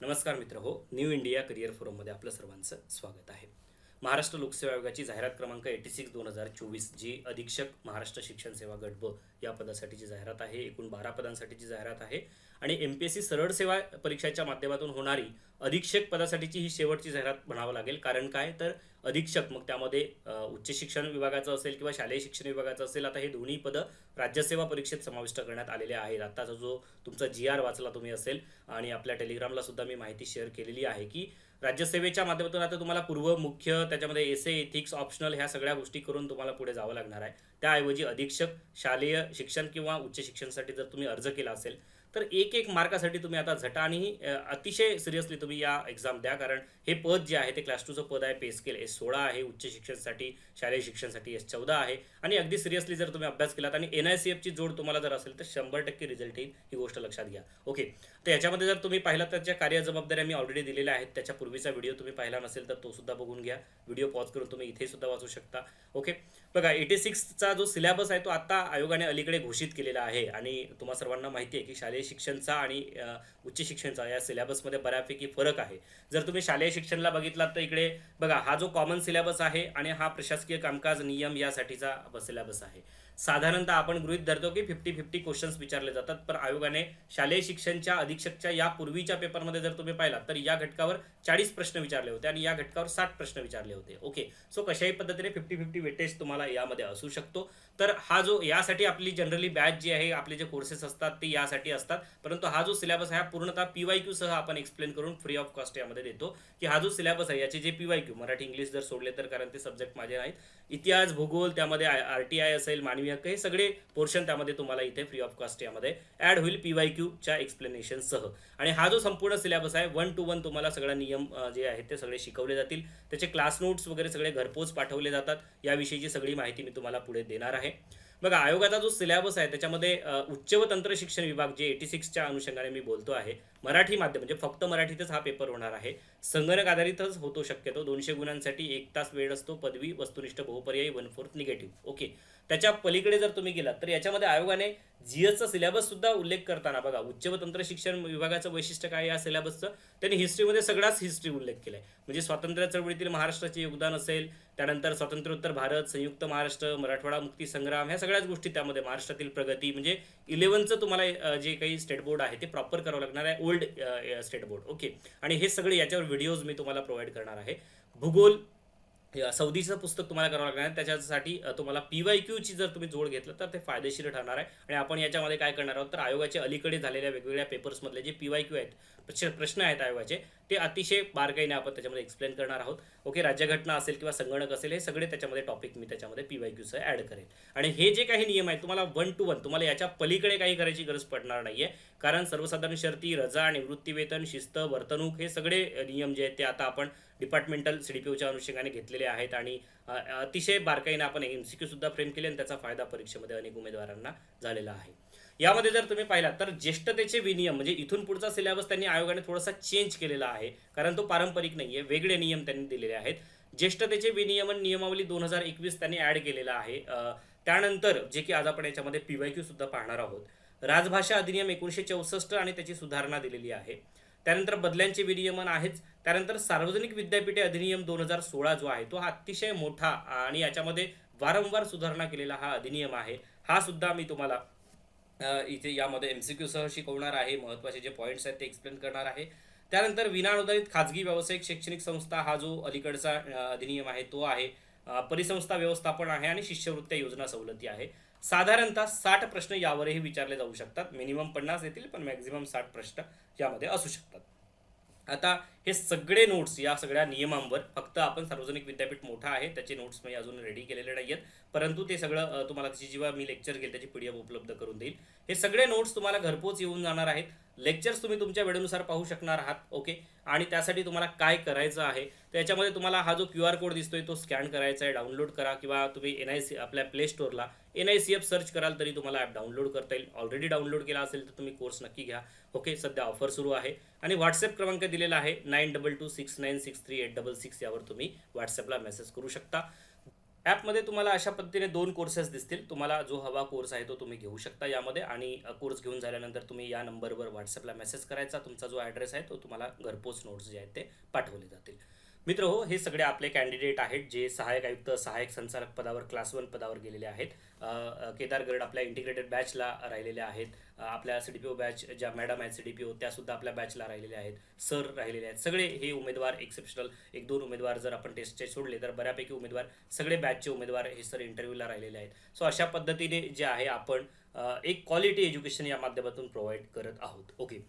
नमस्कार मित्र हो, न्यू इंडिया करिअर फोरममध्ये आपलं सर्वांचं स्वागत आहे. महाराष्ट्र लोकसेवा आयोगाची जाहिरात क्रमांक 86/2024 जी अधीक्षक महाराष्ट्र शिक्षण सेवा गट ब या पदासाठीची जाहिरात आहे. एकूण 12 पदांसाठीची जाहिरात आहे आणि MPSC सरळ सेवा परीक्षेच्या माध्यमातून होणारी अधीक्षक पदासाठीची ही शेवटची जाहिरात म्हणावं लागेल. कारण काय तर अधीक्षक मग त्यामध्ये उच्च शिक्षण विभागाचं असेल किंवा शालेय शिक्षण विभागाचं असेल, आता हे दोन्ही पदं राज्यसेवा परीक्षेत समाविष्ट करण्यात आलेले आहेत. आताचा जो तुमचा GR वाचला तुम्ही असेल आणि आपल्या टेलिग्रामला सुद्धा मी माहिती शेअर केलेली आहे की राज्यसेवेच्या माध्यमातून आता तुम्हाला पूर्व, मुख्य, त्याच्यामध्ये एसे, एथिक्स, ऑप्शनल ह्या सगळ्या गोष्टी करून तुम्हाला पुढे जावं लागणार आहे. त्याऐवजी अधीक्षक शालेय शिक्षण किंवा उच्च शिक्षणासाठी जर तुम्ही अर्ज केला असेल तर एक मार्कासाठी तुम्ही आता झटा आणि अतिशय सिरियसली तुम्ही या एक्झाम द्या. कारण हे पद जे आहे ते क्लास 2चं पद आहे. पे स्केल S16 आहे. उच्च शिक्षणासाठी, शालेय शिक्षणासाठी S14 आहे. आणि अगदी सिरियसली जर तुम्ही अभ्यास केलात आणि NICFची जोड तुम्हाला जर असेल तर 100% रिझल्ट येईल, ही गोष्ट लक्षात घ्या. ओके, तर याच्यामध्ये जर तुम्ही पाहिलात त्याच्या कार्य जबाबदाऱ्या मी ऑलरेडी दिलेल्या आहेत. त्याच्या पूर्वीचा व्हिडिओ तुम्ही पाहिला नसेल तर तो सुद्धा बघून घ्या. व्हिडिओ पॉज करून तुम्ही इथे सुद्धा वाचू शकता. ओके, बघा 86चा जो सिलेबस आहे तो आता आयोगाने अलीकडे घोषित केलेला आहे आणि तुम्हा सर्वांना माहिती आहे की शालेय शिक्षणचा आणि उच्च शिक्षणचा या सिलेबसमध्ये बऱ्यापैकी फरक आहे. जर तुम्ही शालेय शिक्षणला बघितलात तर इकडे बघा हा जो कॉमन सिलेबस आहे आणि हा प्रशासकीय कामकाज नियम यासाठीचा सिलेबस आहे. साधारणतः आपण गृहीत धरतो की 50-50 क्वेश्चन्स विचारले जातात, पण आयोगाने शालेय शिक्षणच्या अधीक्षकच्या या पूर्वीच्या पेपरमध्ये जर तुम्ही पाहिलात तर या घटकावर 40 प्रश्न विचारले होते आणि या घटकावर 60 प्रश्न विचारले होते. ओके, सो कशाही पद्धतीने 50-50 वेटेज तुम्हाला यामध्ये असू शकतो. तर हा जो यासाठी आपली जनरली बॅच जी आहे, आपले जे कोर्सेस असतात ते यासाठी असतात, परंतु हा जो सिलेबस आहे हा पूर्णतः PYQ सह आपण एक्सप्लेन करून फ्री ऑफ कॉस्ट यामध्ये देतो की हा जो सिलेबस आहे याचे जे PYQ मराठी इंग्लिश जर सोडले तर, कारण ते सब्जेक्ट माझे नाहीत, इतिहास, भूगोल, त्यामध्ये RTI असेल, मानवी हक्क, हे सगळे पोर्शन त्यामध्ये तुम्हाला इथे फ्री ऑफ कॉस्ट यामध्ये ॲड होईल PYQ च्या एक्सप्लेनेशन सह. आणि हा जो संपूर्ण सिलेबस आहे 1 to 1 तुम्हाला सगळे नियम जे आहेत ते सगळे शिकवले जातील. त्याचे क्लास नोट्स वगैरे सगळे घरपोच पाठवले जातात. याविषयीची सगळी माहिती मी तुम्हाला पुढे देणार आहे. बघा आयोगाचा जो सिलेबस आहे त्याच्यामध्ये उच्च व तंत्र शिक्षण विभाग जे 86च्या अनुषंगाने मी बोलतो आहे, मराठी माध्यम म्हणजे फक्त मराठीतच हा पेपर होणार आहे. संगणक आधारितच होतो शक्यतो. 200 गुणांसाठी 1 तास वेळ असतो. पदवी, वस्तुनिष्ठ, बहुपर्यायी, 1/4 निगेटिव्ह. ओके, त्याच्या पलीकडे जर तुम्ही गेलात तर याच्यामध्ये आयोगाने GSचा सिलेबस सुद्धा उल्लेख करताना बघा उच्च व तंत्र शिक्षण विभागाचं वैशिष्ट्य काय या सिलेबसचं, त्यांनी हिस्ट्रीमध्ये सगळाच हिस्ट्री उल्लेख केलाय. म्हणजे स्वातंत्र्य चळवळीतील महाराष्ट्राचे योगदान असेल, त्यानंतर स्वातंत्र्योत्तर भारत, संयुक्त महाराष्ट्र, मराठवाडा मुक्ती संग्राम, ह्या सगळ्याच गोष्टी त्यामध्ये, महाराष्ट्रातील प्रगती, म्हणजे 11चं तुम्हाला जे काही स्टेट बोर्ड आहे ते प्रॉपर करावं लागणार आहे, ओल्ड स्टेट बोर्ड. ओके, आणि हे सगळे याच्यावर व्हिडिओज मी तुम्हाला प्रोव्हाइड करणार आहे. भूगोल सौदीचं पुस्तक तुम्हाला करावं लागणार आहे. त्याच्यासाठी तुम्हाला PYQ ची जर तुम्ही जोड घेतलं तर ते फायदेशीर ठरणार आहे. आणि आपण याच्यामध्ये काय करणार आहोत तर आयोगाचे अलीकडे झालेल्या वेगवेगळ्या पेपर्समधले जे PYQ आहेत, प्रश्न आहेत आयोगाचे, ते अतिशय बारकाईने आपण त्याच्यामध्ये एक्सप्लेन करणार आहोत. ओके, राज्यघटना असेल किंवा संगणक असेल, हे सगळे त्याच्यामध्ये टॉपिक मी त्याच्यामध्ये PYQ सह ॲड करेल. आणि हे जे काही नियम आहेत तुम्हाला 1 to 1, तुम्हाला याच्या पलीकडे काही करायची गरज पडणार नाहीये. कारण सर्वसाधारण शर्ती, रजा, निवृत्ती वेतन, शिस्त, वर्तणूक, हे सगळे नियम जे आहेत ते आता आपण डिपार्टमेंटल CDPOच्या अनुषंगाने घेतलेले आहेत आणि अतिशय बारकाईने आपण MCQ सुद्धा फ्रेम केले आणि त्याचा फायदा परीक्षेमध्ये अनेक उमेदवारांना झालेला आहे. यामध्ये जर तुम्ही पाहिलात तर ज्येष्ठतेचे विनियम म्हणजे इथून पुढचा सिलेबस त्यांनी आयोगाने थोडासा चेंज केलेला आहे, कारण तो पारंपरिक नाहीये. वेगळे नियम त्यांनी दिलेले आहेत. ज्येष्ठतेचे विनियमन नियमावली 2021 त्यांनी ॲड केलेला आहे. त्यानंतर जे की आज आपण याच्यामध्ये PYQ सुद्धा पाहणार आहोत. राजभाषा अधिनियम 1964 आणि त्याची सुधारणा दिलेली आहे. त्यानंतर बदल्यांचे विनियमन आहेच. त्यानंतर सार्वजनिक विद्यापीठे अधिनियम 2016 जो आहे तो हा अतिशय मोठा आणि याच्यामध्ये वारंवार सुधारणा केलेला हा अधिनियम आहे. हा सुद्धा मी तुम्हाला इथे यामध्ये MCQ सह शिकवणार आहे. महत्त्वाचे जे पॉईंट्स आहेत ते एक्सप्लेन करणार आहे. त्यानंतर विनाअनुदानित खाजगी व्यावसायिक शैक्षणिक संस्था हा जो अलीकडचा अधिनियम आहे तो आहे. परिसंस्था व्यवस्थापन आहे आणि शिष्यवृत्त्या योजना सवलती आहे. साधारणतः 60 प्रश्न यावरही विचारले जाऊ शकतात. मिनिमम 50 येतील, पण मॅक्झिमम 60 प्रश्न यामध्ये असू शकतात. आता हे सगळे नोट्स या सगळ्या नियमांवर फक्त आपण सार्वजनिक विद्यापीठ मोठा आहे त्याचे नोट्स मी अजून रेडी केलेले नाही आहेत, परंतु ते सगळं तुम्हाला त्याची जेव्हा मी लेक्चर घेईल त्याची PDF उपलब्ध करून देईल. हे सगळे नोट्स तुम्हाला घरपोच येऊन जाणार आहेत. लेक्चर्स तुम्ही तुमच्या वेळेनुसार पाहू शकणार आहात. ओके, आणि त्यासाठी तुम्हाला काय करायचं आहे त्याच्यामध्ये तुम्हाला हा जो QR कोड दिसतोय तो स्कॅन करायचा आहे, डाउनलोड करा, किंवा तुम्ही आपल्या प्ले स्टोअरला NICF सर्च कराल तरी तुम्हाला ॲप डाउनलोड करता येईल. ऑलरेडी डाउनलोड केला असेल तर तुम्ही कोर्स नक्की घ्या. ओके, सध्या ऑफर सुरू आहे आणि WhatsApp क्रमांक दिलेला आहे 9226963866 यावर तुम्ही WhatsAppला मेसेज करू शकता. ॲपमध्ये तुम्हाला अशा पद्धतीने 2 कोर्सेस दिसतील. तुम्हाला जो हवा कोर्स आहे तो तुम्ही घेऊ शकता यामध्ये आणि कोर्स घेऊन झाल्यानंतर तुम्ही या नंबरवर WhatsAppला मेसेज करायचा. तुमचा जो ॲड्रेस आहे तो तुम्हाला घरपोच नोट्स जे आहेत ते पाठवले जातील. मित्र हो, हे सगळे आपले कॅन्डिडेट आहेत जे सहाय्यक आयुक्त, सहाय्यक संचालक पदावर क्लास 1 पदावर गेलेले आहेत. केदार गर्ड आपल्या इंटिग्रेटेड बॅचला राहिलेले आहेत. आपल्या CDPO बॅच ज्या मॅडम आहेत CDPO त्यासुद्धा आपल्या बॅचला राहिलेल्या आहेत. सर राहिलेले आहेत. सगळे हे उमेदवार एक्सेप्शनल 1-2 उमेदवार जर आपण टेस्टचे सोडले तर बऱ्यापैकी उमेदवार सगळे बॅचचे उमेदवार हे सर इंटरव्ह्यूला राहिलेले आहेत. सो अशा पद्धतीने जे आहे आपण एक क्वालिटी एज्युकेशन या माध्यमातून प्रोव्हाइड करत आहोत. ओके.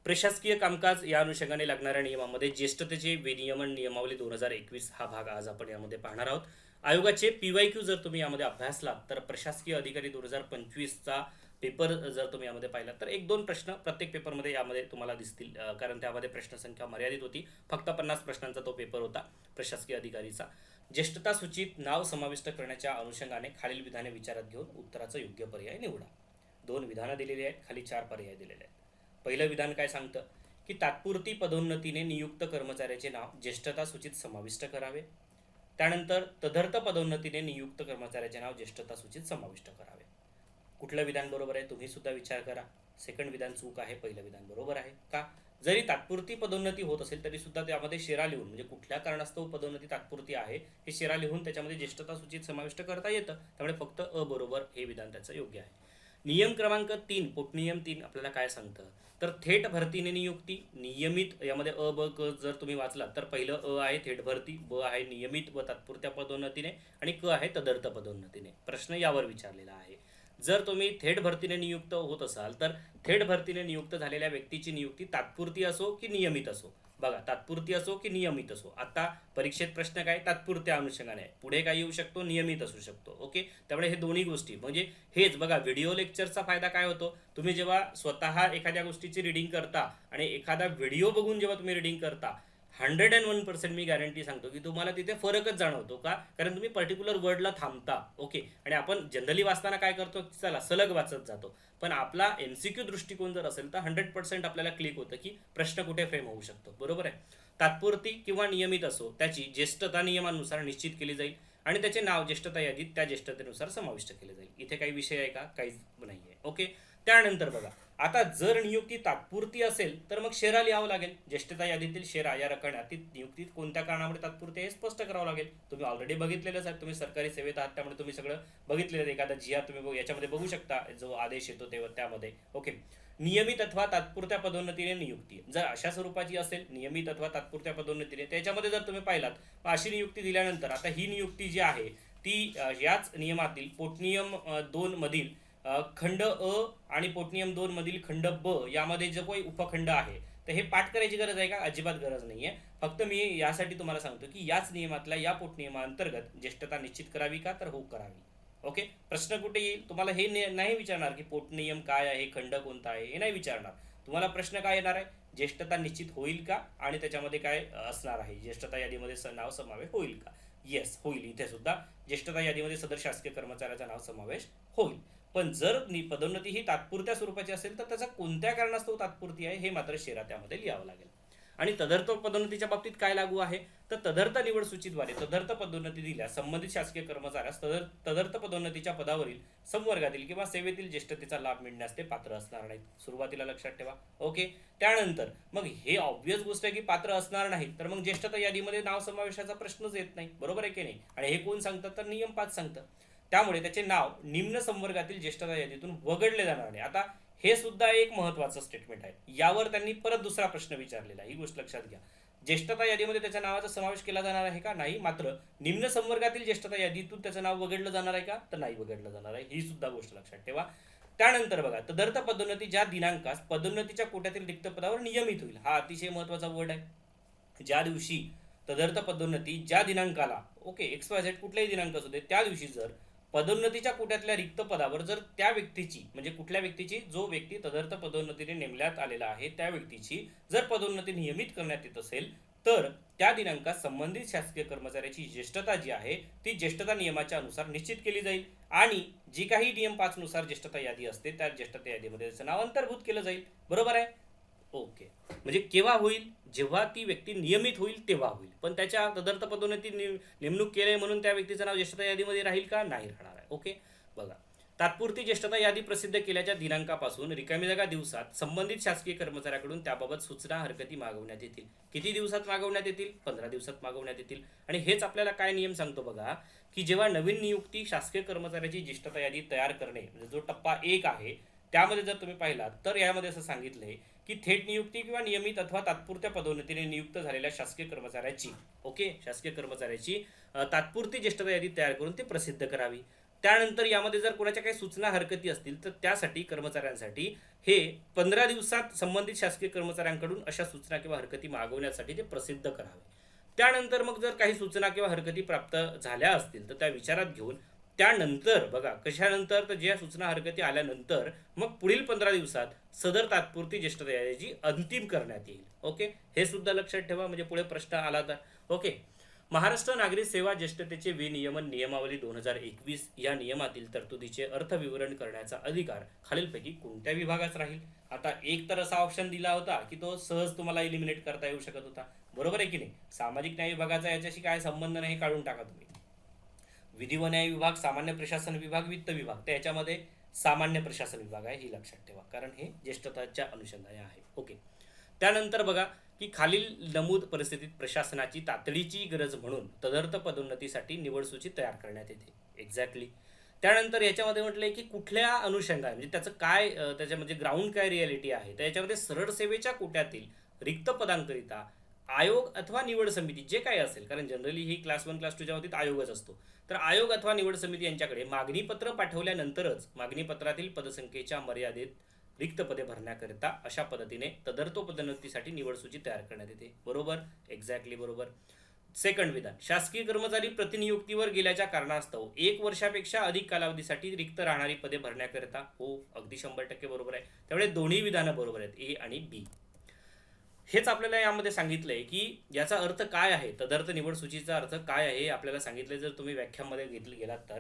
प्रशासकीय कामकाज या अनुषंगाने लागणाऱ्या नियमामध्ये ज्येष्ठतेचे विनियमन नियमावली 2021 हा भाग आज आपण यामध्ये पाहणार आहोत. आयोगाचे PYQ जर तुम्ही यामध्ये अभ्यासलात तर प्रशासकीय अधिकारी 2025चा पेपर जर तुम्ही यामध्ये पाहिलात तर 1-2 प्रश्न प्रत्येक पेपरमध्ये यामध्ये तुम्हाला दिसतील, कारण त्यामध्ये प्रश्नसंख्या मर्यादित होती. फक्त 50 प्रश्नांचा तो पेपर होता प्रशासकीय अधिकारीचा. ज्येष्ठता सूचीत नाव समाविष्ट करण्याच्या अनुषंगाने खालील विधाने विचारात घेऊन उत्तराचा योग्य पर्याय निवडा. 2 विधानं दिलेली आहेत, खाली 4 पर्याय दिलेले आहेत. पहिलं विधान काय सांगतं की तात्पुरती पदोन्नतीने नियुक्त कर्मचाऱ्याचे नाव ज्येष्ठता सूचीत समाविष्ट करावे. त्यानंतर तदर्थ पदोन्नतीने नियुक्त कर्मचाऱ्याचे नाव ज्येष्ठता सूचीत समाविष्ट करावे. कुठलं विधान बरोबर आहे तुम्ही सुद्धा विचार करा. सेकंड विधान चूक आहे, पहिलं विधान बरोबर आहे का? जरी तात्पुरती पदोन्नती होत असेल तरी सुद्धा त्यामध्ये शेरा लिहून, म्हणजे कुठल्या कारणास्तव पदोन्नती तात्पुरती आहे हे शेरा लिहून त्याच्यामध्ये ज्येष्ठता सूचीत समाविष्ट करता येतं. त्यामुळे फक्त बरोबर हे विधान त्याचं योग्य आहे. नियम क्रमांक 3 पोटनियम 3 आपल्याला काय सांगतं तर थेट भरतीने नियुक्ती नियमित, यामध्ये ब क जर तुम्ही वाचलात तर पहिलं आहे थेट भरती, ब आहे नियमित व तात्पुरत्या पदोन्नतीने आणि क आहे तदर्थ पदोन्नतीने. प्रश्न यावर विचारलेला आहे. जर तुम्ही थेट भरतीने नियुक्त होत असाल तर थेट भरतीने नियुक्त झालेल्या व्यक्तीची नियुक्ती तात्पुरती असो की नियमित असो, बघा तात्पुरती असो की नियमित असो. आता परीक्षेत प्रश्न काय तात्पुरत्या अनुषंगाने आहे, पुढे काय येऊ शकतो नियमित असू शकतो. ओके. त्यामुळे हे दोन्ही गोष्टी म्हणजे हेच बघा व्हिडिओ लेक्चरचा फायदा काय होतो, तुम्ही जेव्हा स्वतः एखाद्या गोष्टीची रिडिंग करता आणि एखादा व्हिडिओ बघून जेव्हा तुम्ही रिडिंग करता 101% मी गॅरंटी सांगतो की तुम्हाला तिथे फरकच जाणवतो का, कारण तुम्ही पर्टिक्युलर वर्डला थांबता. ओके. आणि आपण जनरली वाचताना काय करतो, चला सलग वाचत जातो. पण आपला MCQ दृष्टिकोन जर असेल तर 100% आपल्याला क्लिक होतं की प्रश्न कुठे फ्रेम होऊ शकतो. बरोबर आहे. तात्पुरती किंवा नियमित असो त्याची ज्येष्ठता नियमानुसार निश्चित केली जाईल आणि त्याचे नाव ज्येष्ठता यादीत त्या ज्येष्ठतेनुसार समाविष्ट केले जाईल. इथे काही विषय आहे का, काहीच नाही आहे. ओके. त्यानंतर बघा आता जर नियुक्ती तात्पुरती असेल तर मग शेरा लिहावं लागेल. ज्येष्ठता यादीतील शेरा या रकान्यात नियुक्ती कोणत्या कारणामुळे तात्पुरती हे स्पष्ट करावं लागेल. तुम्ही ऑलरेडी बघितलेलंच आहे, तुम्ही सरकारी सेवेत आहात त्यामुळे तुम्ही सगळं बघितलेलं. एखादा GR तुम्ही याच्यामध्ये बघू शकता, जो आदेश येतो तेव्हा त्यामध्ये. ओके. नियमित अथवा तात्पुरत्या पदोन्नतीने नियुक्ती जर अशा स्वरूपाची असेल नियमित अथवा तात्पुरत्या पदोन्नतीने, त्याच्यामध्ये जर तुम्ही पाहिलात अशी नियुक्ती दिल्यानंतर आता ही नियुक्ती जी आहे ती याच नियमातील पोटनियम 2 मधील खंड अ आणि पोटनियम 2 मधील खंड ब यामध्ये जो काही उपखंड आहे तर हे पाठ करायची गरज आहे का, अजिबात गरज नाहीये. फक्त मी यासाठी तुम्हाला सांगतो की याच नियमातल्या या पोटनियमांतर्गत ज्येष्ठता निश्चित करावी का, तर हो करावी. ओके. प्रश्न कुठे येईल तुम्हाला हे नाही विचारणार की पोटनियम काय आहे, खंड कोणता आहे, हे नाही विचारणार. तुम्हाला प्रश्न काय येणार आहे, ज्येष्ठता निश्चित होईल का आणि त्याच्यामध्ये काय असणार आहे, ज्येष्ठता यादीमध्ये नाव समावेश होईल का. येस होईल. इथे सुद्धा ज्येष्ठता यादीमध्ये सदर शासकीय कर्मचाऱ्याचा नाव समावेश होईल. पण जर पदोन्नती ही तात्पुरत्या स्वरूपाची असेल तर त्याचा कोणत्या कारणास्तव तात्पुरती आहे हे मात्र शेरा त्यामध्ये लिहावं लागेल. आणि तदर्थ पदोन्नतीच्या बाबतीत काय लागू आहे तर तदर्थ निवड सूचीद्वारे तदर्थ पदोन्नती दिल्यास संबंधित शासकीय कर्मचाऱ्यास तदर्थ पदोन्नतीच्या पदावरील संवर्गातील किंवा सेवेतील ज्येष्ठतेचा लाभ मिळण्यास ते पात्र असणार नाहीत. सुरुवातीला लक्षात ठेवा. ओके. त्यानंतर मग हे ऑब्व्हियस गोष्ट आहे की पात्र असणार नाही तर मग ज्येष्ठता यादीमध्ये नाव समावेशाचा प्रश्नच येत नाही. बरोबर आहे की नाही. आणि हे कोण सांगतं तर नियम 5 सांगतं. त्यामुळे त्याचे नाव निम्न संवर्गातील ज्येष्ठता यादीतून वगळले जाणार नाही. आता हे सुद्धा एक महत्त्वाचं स्टेटमेंट आहे. यावर त्यांनी परत दुसरा प्रश्न विचारलेला आहे, ही गोष्ट लक्षात घ्या. ज्येष्ठता यादीमध्ये त्याच्या नावाचा समावेश केला जाणार आहे का, नाही. मात्र निम्न संवर्गातील ज्येष्ठता यादीतून त्याचं नाव वगळलं जाणार आहे का, तर नाही वगळलं जाणार आहे. ही सुद्धा गोष्ट लक्षात ठेवा. त्यानंतर बघा तदर्थ पदोन्नती ज्या दिनांकास पदोन्नतीच्या कोट्यातील रिक्त पदावर नियमित होईल, हा अतिशय महत्त्वाचा वर्ड आहे. ज्या दिवशी तदर्थ पदोन्नती ज्या दिनांकाला, ओके, XYZ कुठल्याही दिनांक असू दे, त्या दिवशी जर पदोन्नतीच्या कोट्यातल्या रिक्त पदावर जर त्या व्यक्तीची, म्हणजे कुठल्या व्यक्तीची, जो व्यक्ती तदर्थ पदोन्नतीने नेमण्यात आलेला आहे त्या व्यक्तीची जर पदोन्नती नियमित करण्यात येत असेल तर त्या दिनांकात संबंधित शासकीय कर्मचाऱ्याची ज्येष्ठता जी आहे ती ज्येष्ठता नियमाच्या अनुसार निश्चित केली जाईल आणि जी काही नियम 5 नुसार ज्येष्ठता यादी असते त्या ज्येष्ठता यादीमध्ये त्याचं नाव अंतर्भूत केलं जाईल. बरोबर आहे. ओके. म्हणजे केव्हा होईल, जेव्हा ती व्यक्ती नियमित होईल तेव्हा होईल, पण त्याच्या तदर्थ पदोन्नती नेमणूक केले म्हणून त्या व्यक्तीचं नाव ज्येष्ठता यादीमध्ये राहील का? नाही राहणार आहे. ओके, बघा, तात्पुरती ज्येष्ठता यादी प्रसिद्ध केल्याच्या दिनांकापासून रिकामी जागा दिवसात संबंधित शासकीय कर्मचाऱ्याकडून त्याबाबत सूचना हरकती मागवण्यात येतील. किती दिवसात मागवण्यात येतील? 15 दिवसात मागवण्यात येतील. आणि हेच आपल्याला काय नियम सांगतो बघा, की जेव्हा नवीन नियुक्ती शासकीय कर्मचाऱ्याची ज्येष्ठता यादी तयार करणे म्हणजे जो टप्पा 1 आहे, त्यामध्ये जर तुम्ही पाहिलात तर यामध्ये असं सांगितलंय की थेट नियुक्ती किंवा नियमित अथवा तात्पुरत्या पदोन्नतीने नियुक्त झालेल्या शासकीय कर्मचाऱ्याची, ओके, शासकीय कर्मचाऱ्याची तात्पुरती ज्येष्ठता यादी तयार करून ती प्रसिद्ध करावी. त्यानंतर यामध्ये जर कोणाच्या काही सूचना हरकती असतील तर त्यासाठी कर्मचाऱ्यांसाठी हे 15 दिवसात संबंधित शासकीय कर्मचाऱ्यांकडून अशा सूचना किंवा हरकती मागवण्यासाठी ते प्रसिद्ध करावे. त्यानंतर मग जर काही सूचना किंवा हरकती प्राप्त झाल्या असतील तर त्या विचारात घेऊन त्यानंतर बघा कशानंतर, तर ज्या सूचना हरकती आल्यानंतर मग पुढील 15 दिवसात सदर तात्पुरती ज्येष्ठता यादी अंतिम करण्यात येईल. ओके, हे सुद्धा लक्षात ठेवा म्हणजे पुढे प्रश्न आला तर. ओके, महाराष्ट्र नागरिक सेवा ज्येष्ठतेचे विनियमन नियमावली 2021 या नियमातील तरतुदीचे अर्थविवरण करण्याचा अधिकार खालीलपैकी कोणत्या विभागात राहील? आता एक तर असा ऑप्शन दिला होता की तो सहज तुम्हाला इलिमिनेट करता येऊ शकत होता, बरोबर आहे की नाही? सामाजिक न्याय विभागाचा याच्याशी काय संबंध नाही, काढून टाका तुम्ही. विधी व न्याय विभाग, सामान्य प्रशासन विभाग, वित्त विभाग, तर याच्यामध्ये सामान्य प्रशासन विभाग आहे, ही लक्षात ठेवा, कारण हे ज्येष्ठताच्या अनुषंगाने आहे. ओके, त्यानंतर बघा की खालील नमूद परिस्थितीत प्रशासनाची तातडीची गरज म्हणून तदर्थ पदोन्नतीसाठी निवड सूची तयार करण्यात येते. एक्झॅक्टली. त्यानंतर याच्यामध्ये म्हटलंय की कुठल्या अनुषंगाने म्हणजे त्याचं काय त्याच्यामध्ये ग्राउंड काय रियालिटी आहे, तर याच्यामध्ये सरळ सेवेच्या कोट्यातील रिक्त पदांकरिता आयोग अथवा निवड समिती जे काही असेल, कारण जनरली ही क्लास 1 क्लास 2च्या बाबतीत आयोगच असतो, तर आयोग अथवा निवड समिती यांच्याकडे मागणी पत्र पाठवल्यानंतरच मागणी पत्रातील पदसंख्येच्या मर्यादेत रिक्त पदे भरण्याकरिता अशा पद्धतीने तदर्थ पदोन्नतीसाठी निवड सूची तयार करण्यात येते. बरोबर, एक्झॅक्टली बरोबर. सेकंड विधान, शासकीय कर्मचारी प्रतिनियुक्तीवर गेल्याच्या कारणास्तव 1 वर्षापेक्षा अधिक कालावधीसाठी रिक्त राहणारी पदे भरण्याकरिता, हो, अगदी 100% बरोबर आहे. त्यामुळे दोन्ही विधानं बरोबर आहेत, ए आणि बी. हेच आपल्याला यामध्ये सांगितलंय की याचा अर्थ काय आहे, तदर्थ निवड सूचीचा अर्थ काय आहे हे आपल्याला सांगितलंय. जर तुम्ही व्याख्यामध्ये घेतले गेलात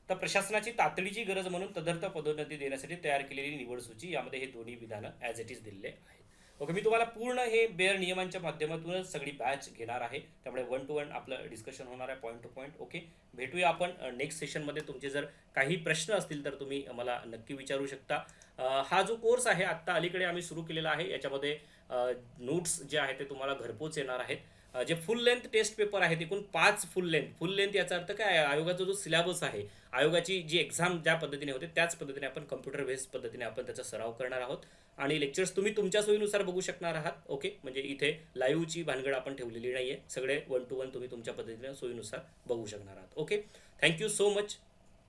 तर प्रशासनाची तातडीची गरज म्हणून तदर्थ पदोन्नती देण्यासाठी तयार केलेली निवड सूची, यामध्ये हे दोन्ही विधानं ॲज इट इज दिलेले आहेत. ओके, मी तुम्हाला पूर्ण हे बेअर नियमांच्या माध्यमातूनच सगळी बॅच घेणार आहे, त्यामुळे 1 to 1 आपलं डिस्कशन होणार आहे, पॉईंट टू पॉईंट. ओके, भेटूया आपण नेक्स्ट सेशनमध्ये. तुमचे जर काही प्रश्न असतील तर तुम्ही मला नक्की विचारू शकता. हा जो कोर्स आहे आत्ता अलीकडे आम्ही सुरू केलेला आहे, याच्यामध्ये नोट्स जे आहे ते तुम्हाला घरपोच येणार आहेत. जे फुल लेंथ टेस्ट पेपर आहेत, एकूण 5 फुल लेंथ याचा अर्थ काय आहे, आयोगाचा जो सिलेबस आहे, आयोगाची जी एक्झाम ज्या पद्धतीने होते त्याच पद्धतीने आपण कम्प्युटर बेस्ड पद्धतीने आपण त्याचा सराव करणार आहोत आणि लेक्चर्स तुम्ही तुमच्या सोयीनुसार बघू शकणार आहात. ओके, म्हणजे इथे लाईव्हची भानगड आपण ठेवलेली नाही आहे, सगळे 1 to 1 तुम्ही तुमच्या पद्धतीने सोयीनुसार बघू शकणार आहात. Okay, thank you so much.